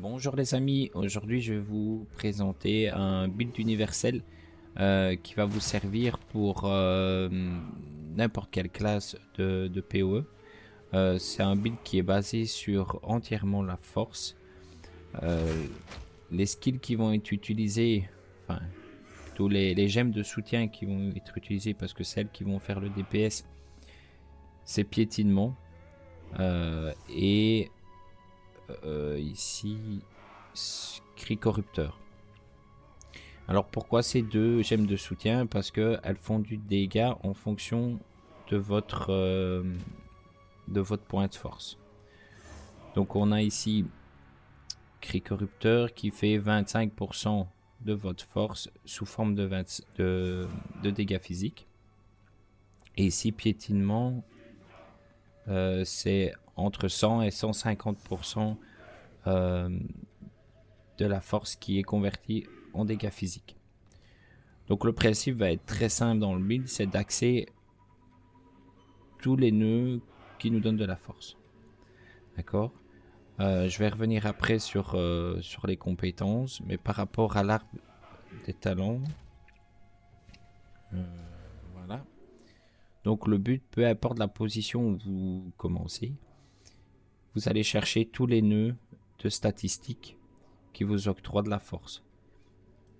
Bonjour les amis, aujourd'hui je vais vous présenter un build universel qui va vous servir pour n'importe quelle classe de PoE. C'est un build qui est basé sur entièrement la force. Euh, les skills qui vont être utilisés, enfin plutôt les gemmes de soutien qui vont être utilisées parce que celles qui vont faire le DPS, c'est piétinement. Et ici, cri corrupteur. Alors pourquoi ces deux gemmes de soutien? Parce qu'elles font du dégât en fonction de votre point de force. Donc on a ici cri corrupteur qui fait 25% de votre force sous forme de dégâts physiques. Et ici piétinement, c'est entre 100 et 150% de la force qui est convertie en dégâts physiques. Donc le principe va être très simple dans le build, c'est d'axer tous les nœuds qui nous donnent de la force. D'accord. Je vais revenir après sur les compétences, mais par rapport à l'arbre des talents, voilà. Donc le but, peu importe la position où vous commencez, vous allez chercher tous les nœuds de statistiques qui vous octroient de la force.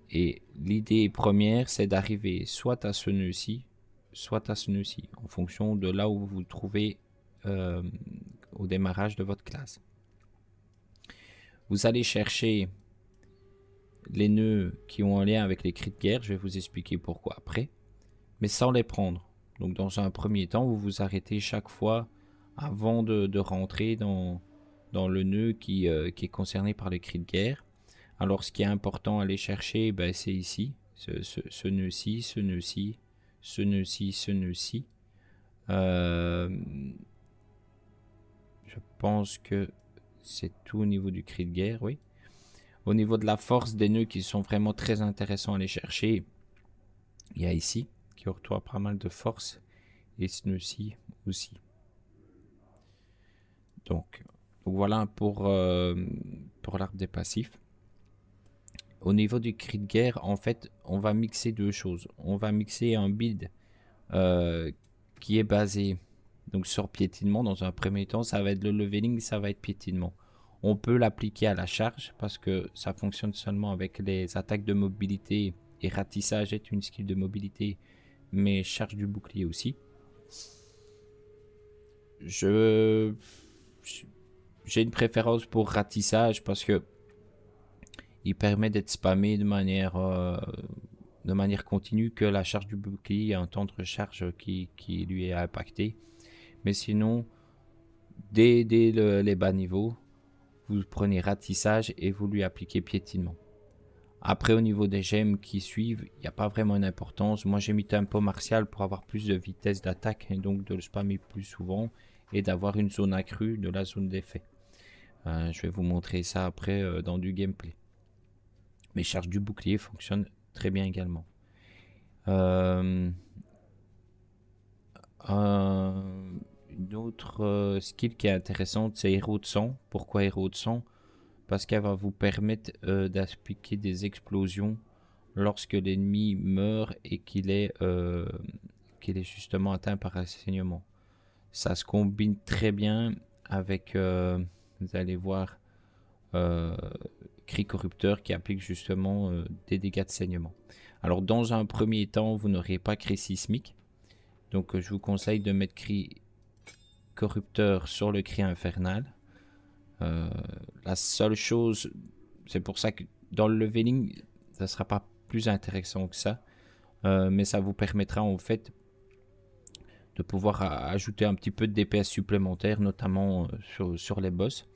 Et l'idée première, c'est d'arriver soit à ce nœud-ci, soit à ce nœud-ci, en fonction de là où vous vous trouvez au démarrage de votre classe. Vous allez chercher les nœuds qui ont un lien avec les cris de guerre, je vais vous expliquer pourquoi après, mais sans les prendre. Donc dans un premier temps, vous vous arrêtez chaque fois avant de rentrer dans le nœud qui est concerné par les cris de guerre. Alors ce qui est important à aller chercher, ben, c'est ici, ce nœud-ci, ce nœud-ci, ce nœud-ci, ce nœud-ci. Je pense que c'est tout au niveau du cri de guerre, oui. Au niveau de la force des nœuds qui sont vraiment très intéressants à aller chercher, il y a ici, qui octroie pas mal de force, et ce nœud-ci aussi. Donc voilà pour l'arbre des passifs. Au niveau du cri de guerre, en fait, on va mixer deux choses. On va mixer un build qui est basé donc sur piétinement. Dans un premier temps, ça va être le leveling, ça va être piétinement. On peut l'appliquer à la charge parce que ça fonctionne seulement avec les attaques de mobilité et ratissage est une skill de mobilité, mais charge du bouclier aussi. J'ai une préférence pour ratissage parce que il permet d'être spammé de manière continue, que la charge du bouclier a un temps de recharge qui lui est impacté. Mais sinon, dès les bas niveaux, vous prenez ratissage et vous lui appliquez piétinement. Après, au niveau des gemmes qui suivent, il n'y a pas vraiment une importance. Moi, j'ai mis tempo martial pour avoir plus de vitesse d'attaque et donc de le spammer plus souvent et d'avoir une zone accrue de la zone d'effet. Je vais vous montrer ça après dans du gameplay. Mais charge du bouclier fonctionne très bien également. Une autre skill qui est intéressante, c'est héros de sang. Pourquoi héros de sang? Parce qu'elle va vous permettre d'appliquer des explosions lorsque l'ennemi meurt et qu'il est justement atteint par un saignement. Ça se combine très bien avec, vous allez voir, cri corrupteur qui applique justement des dégâts de saignement. Alors dans un premier temps, vous n'aurez pas cri sismique. Donc je vous conseille de mettre cri corrupteur sur le cri infernal. La seule chose, c'est pour ça que dans le leveling, ça ne sera pas plus intéressant que ça. Mais ça vous permettra en fait de pouvoir ajouter un petit peu de DPS supplémentaire, notamment sur les boss.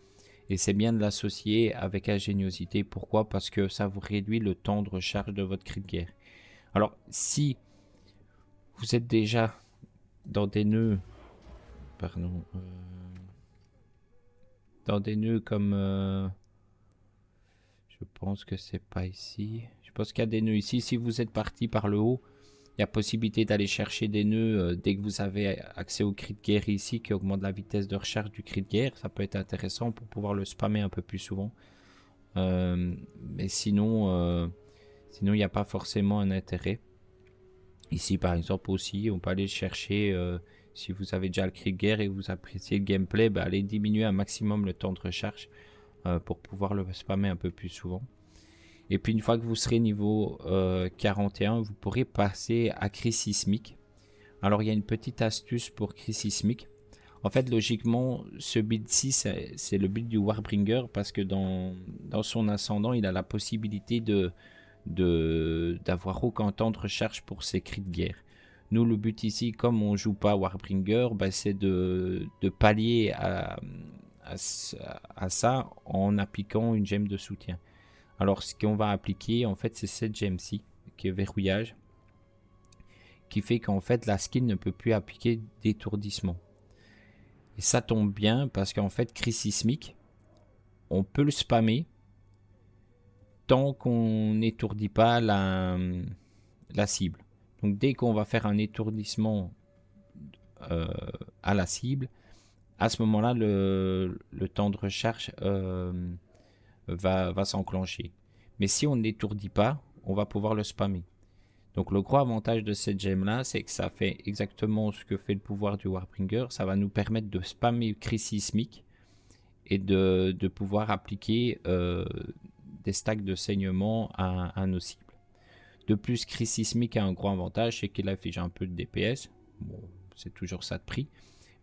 Et c'est bien de l'associer avec ingéniosité. Pourquoi? Parce que ça vous réduit le temps de recharge de votre cri de guerre. Alors, si vous êtes déjà dans des nœuds... Pardon. Dans des nœuds comme... je pense que c'est pas ici. Je pense qu'il y a des nœuds ici. Si vous êtes parti par le haut, il y a possibilité d'aller chercher des nœuds dès que vous avez accès au cri de guerre ici qui augmente la vitesse de recharge du cri de guerre. Ça peut être intéressant pour pouvoir le spammer un peu plus souvent. Mais sinon, sinon il n'y a pas forcément un intérêt. Ici, par exemple, aussi, on peut aller chercher, si vous avez déjà le cri de guerre et vous appréciez le gameplay, bah, allez diminuer un maximum le temps de recharge pour pouvoir le spammer un peu plus souvent. Et puis, une fois que vous serez niveau 41, vous pourrez passer à cri sismique. Alors, il y a une petite astuce pour cri sismique. En fait, logiquement, ce build-ci, c'est le build du Warbringer parce que dans son ascendant, il a la possibilité d'avoir aucun temps de recharge pour ses cris de guerre. Nous, le but ici, comme on joue pas Warbringer, bah, c'est de pallier à ça en appliquant une gemme de soutien. Alors, ce qu'on va appliquer, en fait, c'est cette gemme-ci, qui est verrouillage, qui fait qu'en fait, la skill ne peut plus appliquer d'étourdissement. Et ça tombe bien, parce qu'en fait, cri sismique, on peut le spammer, tant qu'on n'étourdit pas la cible. Donc dès qu'on va faire un étourdissement à la cible, à ce moment-là, le temps de recharge va s'enclencher. Mais si on n'étourdit pas, on va pouvoir le spammer. Donc le gros avantage de cette gemme-là, c'est que ça fait exactement ce que fait le pouvoir du Warbringer. Ça va nous permettre de spammer cri sismique et de pouvoir appliquer des stacks de saignement à nos cibles. De plus, cri sismique a un gros avantage, c'est qu'il affiche un peu de DPS. Bon, c'est toujours ça de prix.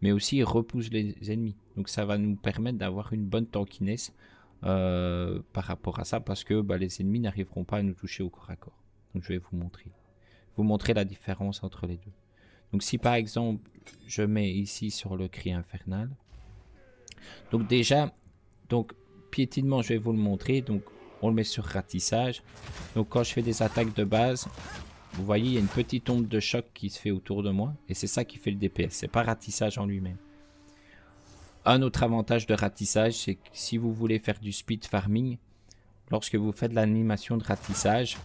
Mais aussi, il repousse les ennemis. Donc ça va nous permettre d'avoir une bonne tankiness par rapport à ça, parce que bah, les ennemis n'arriveront pas à nous toucher au corps à corps. Donc je vais vous montrer la différence entre les deux. Donc si par exemple, je mets ici sur le cri infernal. Donc déjà, piétinement, je vais vous le montrer. Donc on le met sur ratissage. Donc quand je fais des attaques de base, vous voyez, il y a une petite onde de choc qui se fait autour de moi. Et c'est ça qui fait le DPS. C'est pas ratissage en lui-même. Un autre avantage de ratissage, c'est que si vous voulez faire du speed farming, lorsque vous faites l'animation de ratissage,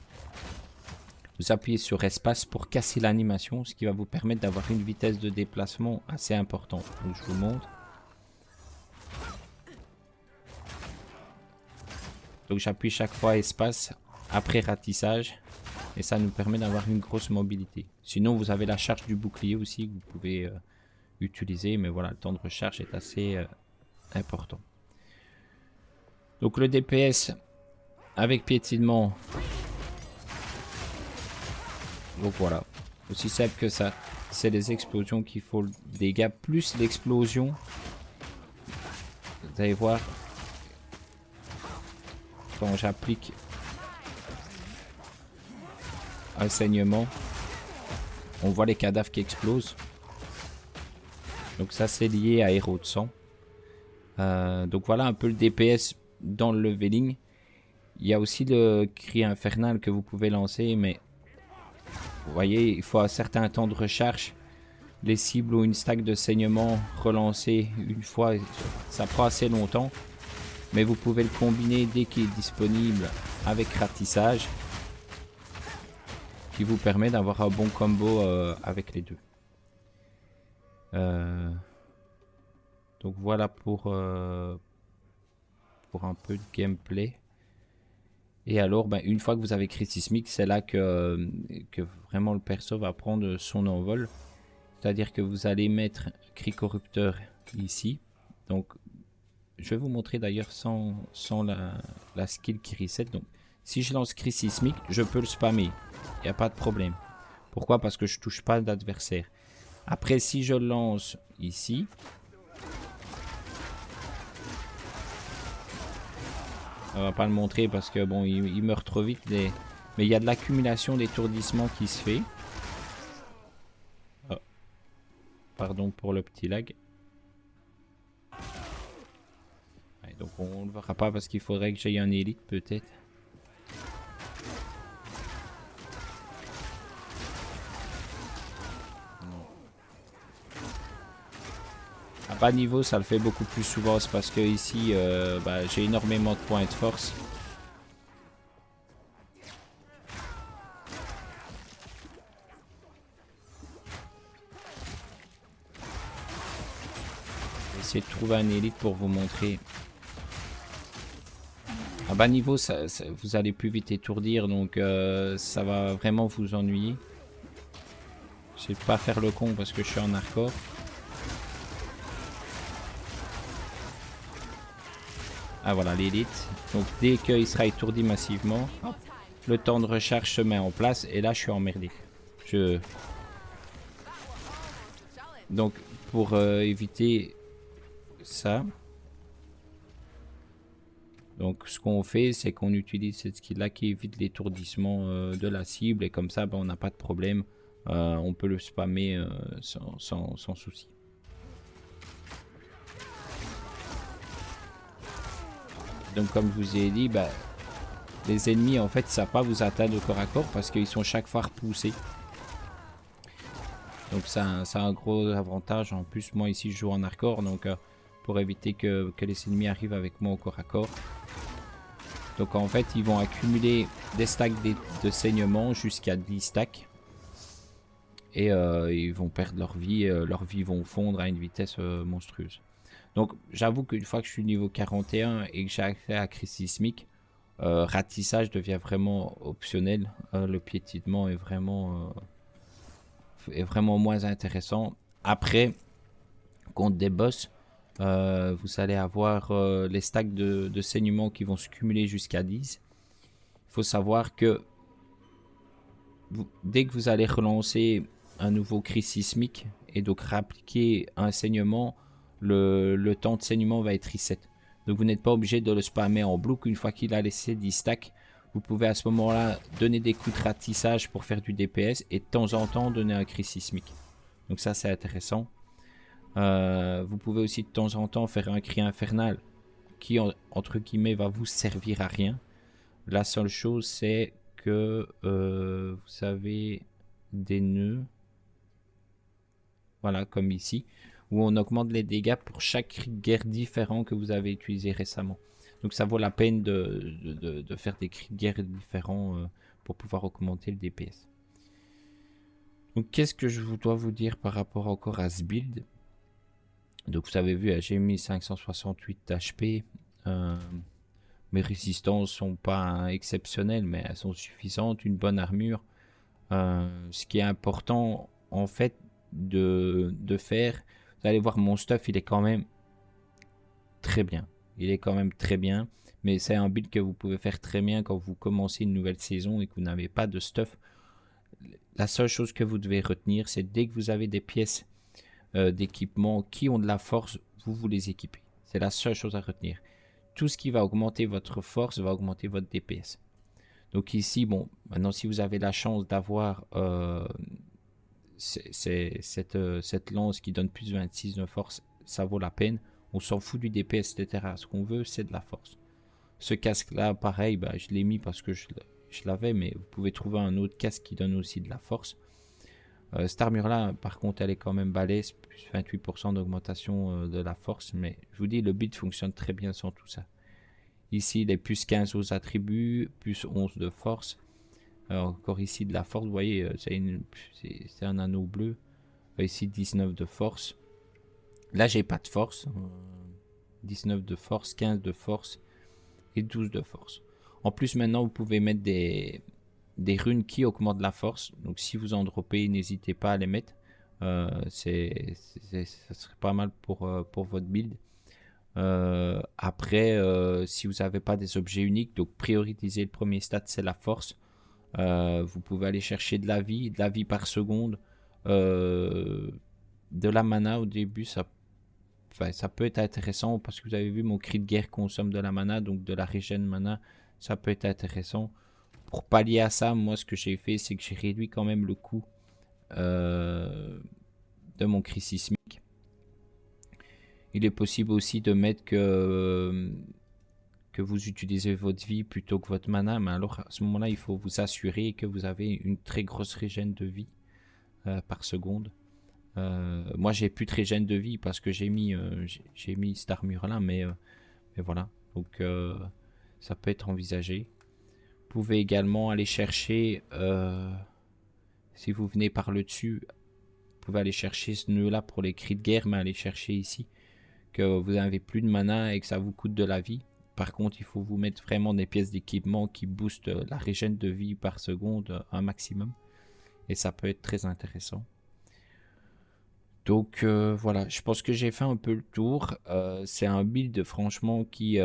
vous appuyez sur espace pour casser l'animation, ce qui va vous permettre d'avoir une vitesse de déplacement assez importante. Donc je vous montre. Donc j'appuie chaque fois espace après ratissage et ça nous permet d'avoir une grosse mobilité. Sinon vous avez la charge du bouclier aussi que vous pouvez utiliser, mais voilà, le temps de recharge est assez important. Donc le DPS avec piétinement, donc voilà, aussi simple que ça. C'est les explosions qui font le dégât plus l'explosion. Vous allez voir, quand j'applique un saignement, on voit les cadavres qui explosent. Donc ça c'est lié à héros de sang. Donc voilà un peu le DPS dans le leveling. Il y a aussi le cri infernal que vous pouvez lancer, mais vous voyez, il faut un certain temps de recharge. Les cibles ou une stack de saignement relancée une fois, ça prend assez longtemps. Mais vous pouvez le combiner dès qu'il est disponible avec ratissage, qui vous permet d'avoir un bon combo avec les deux. Donc voilà pour un peu de gameplay. Et alors, ben, une fois que vous avez cri sismique, c'est là que vraiment le perso va prendre son envol. C'est-à-dire que vous allez mettre cri corrupteur ici. Donc, je vais vous montrer d'ailleurs sans la skill qui reset. Donc, si je lance cri sismique, je peux le spammer. Il n'y a pas de problème. Pourquoi? Parce que je ne touche pas d'adversaire. Après, si je lance ici, on va pas le montrer parce que bon, il meurt trop vite. Mais il y a de l'accumulation d'étourdissement qui se fait. Oh. Pardon pour le petit lag. Ouais, donc on ne le verra pas parce qu'il faudrait que j'aille un élite peut-être. À bas niveau, ça le fait beaucoup plus souvent. C'est parce que ici, bah, j'ai énormément de points de force. Je vais essayer de trouver un élite pour vous montrer À bas niveau, vous allez plus vite étourdir, donc ça va vraiment vous ennuyer. Je sais pas faire le con parce que je suis en hardcore. Ah voilà, l'élite. Donc dès qu'il sera étourdi massivement, hop, le temps de recharge se met en place et là je suis emmerdé. Donc pour éviter ça, donc ce qu'on fait, c'est qu'on utilise cette skill là qui évite l'étourdissement de la cible et comme ça on n'a pas de problème. On peut le spammer sans souci. Donc comme je vous ai dit, les ennemis en fait ne savent pas vous atteindre au corps à corps parce qu'ils sont chaque fois repoussés. Donc ça a un gros avantage. En plus moi ici je joue en hardcore, donc pour éviter que les ennemis arrivent avec moi au corps à corps. Donc en fait ils vont accumuler des stacks de saignement jusqu'à 10 stacks. Et ils vont perdre leur vie, leurs vies vont fondre à une vitesse monstrueuse. Donc j'avoue qu'une fois que je suis niveau 41 et que j'ai accès à crise sismique, ratissage devient vraiment optionnel. Le piétinement est vraiment moins intéressant. Après, contre des boss, vous allez avoir les stacks de saignement qui vont se cumuler jusqu'à 10. Il faut savoir que dès que vous allez relancer un nouveau cri sismique et donc réappliquer un saignement, le temps de saignement va être reset. Donc vous n'êtes pas obligé de le spammer en bloc une fois qu'il a laissé 10 stacks. Vous pouvez à ce moment-là donner des coups de ratissage pour faire du DPS et de temps en temps donner un cri sismique. Donc ça c'est intéressant. Vous pouvez aussi de temps en temps faire un cri infernal qui entre guillemets va vous servir à rien. La seule chose c'est que vous avez des nœuds, voilà comme ici, où on augmente les dégâts pour chaque cri de guerre différent que vous avez utilisé récemment. Donc ça vaut la peine de faire des cris de guerre différents pour pouvoir augmenter le DPS. Donc qu'est-ce que je dois vous dire par rapport encore à ce build? Donc vous avez vu, j'ai mis 568 HP. Mes résistances sont pas exceptionnelles, mais elles sont suffisantes. Une bonne armure. Ce qui est important en fait de faire, vous allez voir mon stuff, il est quand même très bien. Il est quand même très bien, mais c'est un build que vous pouvez faire très bien quand vous commencez une nouvelle saison et que vous n'avez pas de stuff. La seule chose que vous devez retenir, c'est dès que vous avez des pièces d'équipement qui ont de la force, vous les équipez. C'est la seule chose à retenir. Tout ce qui va augmenter votre force va augmenter votre DPS. Donc ici, bon, maintenant si vous avez la chance d'avoir cette lance qui donne plus de 26 de force, ça vaut la peine. On s'en fout du DPS, etc. Ce qu'on veut, c'est de la force. Ce casque-là, pareil, je l'ai mis parce que je l'avais, mais vous pouvez trouver un autre casque qui donne aussi de la force. Cette armure-là, par contre, elle est quand même balèze, plus 28% d'augmentation de la force, mais je vous dis, le build fonctionne très bien sans tout ça. Ici, il est plus 15 aux attributs, plus 11 de force. Encore ici de la force, vous voyez, c'est un anneau bleu. Ici, 19 de force. Là, j'ai pas de force. 19 de force, 15 de force et 12 de force. En plus, maintenant, vous pouvez mettre des runes qui augmentent la force. Donc, si vous en droppez, n'hésitez pas à les mettre. Ça serait pas mal pour votre build. Après, si vous n'avez pas des objets uniques, donc prioritisez le premier stat, c'est la force. Vous pouvez aller chercher de la vie par seconde, de la mana au début, ça peut être intéressant parce que vous avez vu mon cri de guerre consomme de la mana, donc de la régène mana, ça peut être intéressant. Pour pallier à ça, moi ce que j'ai fait, c'est que j'ai réduit quand même le coût de mon cri sismique. Il est possible aussi de mettre que vous utilisez votre vie plutôt que votre mana, mais alors à ce moment-là, il faut vous assurer que vous avez une très grosse régène de vie par seconde. Moi, j'ai plus de régène de vie parce que j'ai mis cette armure-là, mais voilà. Donc, ça peut être envisagé. Vous pouvez également aller chercher, si vous venez par le dessus, vous pouvez aller chercher ce nœud-là pour les cris de guerre, mais aller chercher ici que vous n'avez plus de mana et que ça vous coûte de la vie. Par contre, il faut vous mettre vraiment des pièces d'équipement qui boostent la régène de vie par seconde un maximum. Et ça peut être très intéressant. Donc voilà, je pense que j'ai fait un peu le tour. C'est un build franchement qui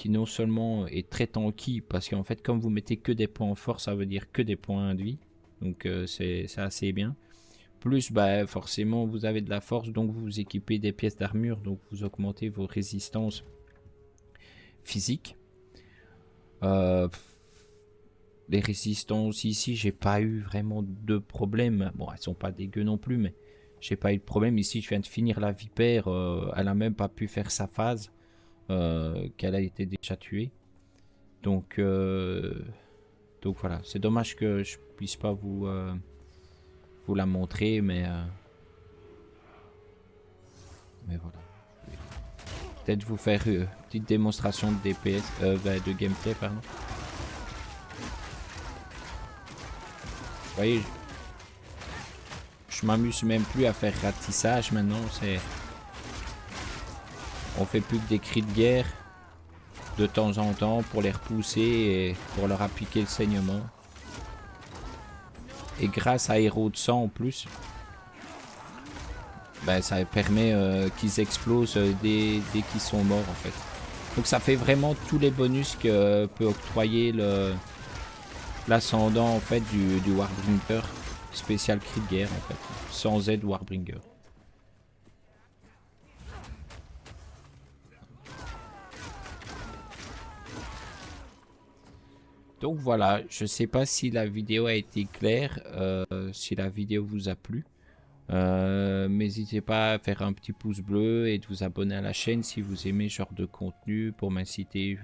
non seulement est très tanky, parce qu'en fait comme vous mettez que des points forts, ça veut dire que des points de vie. Donc c'est assez bien. Plus bah, forcément vous avez de la force, donc vous équipez des pièces d'armure, donc vous augmentez vos résistances physiques. Les résistances ici, j'ai pas eu vraiment de problème. Bon, elles sont pas dégueu non plus, mais j'ai pas eu de problème. Ici, je viens de finir la vipère. Elle a même pas pu faire sa phase, qu'elle a été déjà tuée. Donc voilà. C'est dommage que je puisse pas vous la montrer, mais voilà. Peut-être vous faire une petite démonstration de DPS, de gameplay, pardon. Vous voyez, je m'amuse même plus à faire ratissage maintenant. On fait plus que des cris de guerre de temps en temps pour les repousser et pour leur appliquer le saignement. Et grâce à Héros de sang en plus, ben, ça permet qu'ils explosent dès qu'ils sont morts en fait. Donc ça fait vraiment tous les bonus que peut octroyer l'ascendant en fait du Warbringer spécial cri de guerre en fait, sans aide Warbringer. Donc voilà, je sais pas si la vidéo a été claire, si la vidéo vous a plu. N'hésitez pas à faire un petit pouce bleu et de vous abonner à la chaîne si vous aimez ce genre de contenu pour m'inciter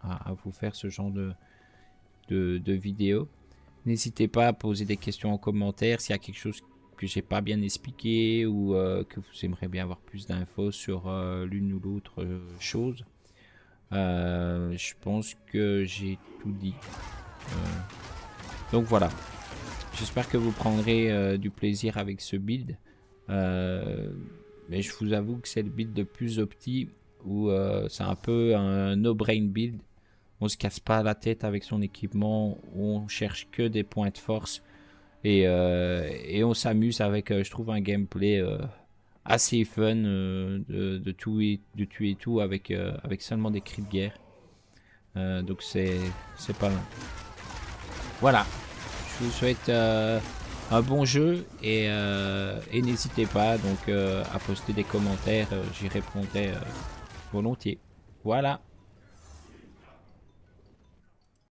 à vous faire ce genre de vidéos. N'hésitez pas à poser des questions en commentaire s'il y a quelque chose que j'ai pas bien expliqué ou que vous aimeriez bien avoir plus d'infos sur l'une ou l'autre chose. Je pense que j'ai tout dit. Donc voilà. J'espère que vous prendrez du plaisir avec ce build. Mais je vous avoue que c'est le build le plus opti où c'est un peu un no-brain build. On se casse pas la tête avec son équipement. On cherche que des points de force. Et on s'amuse avec, je trouve, un gameplay assez fun de tuer tout avec seulement des cris de guerre. Donc c'est pas mal. Voilà. Je vous souhaite un bon jeu et n'hésitez pas donc à poster des commentaires, j'y répondrai volontiers. Voilà.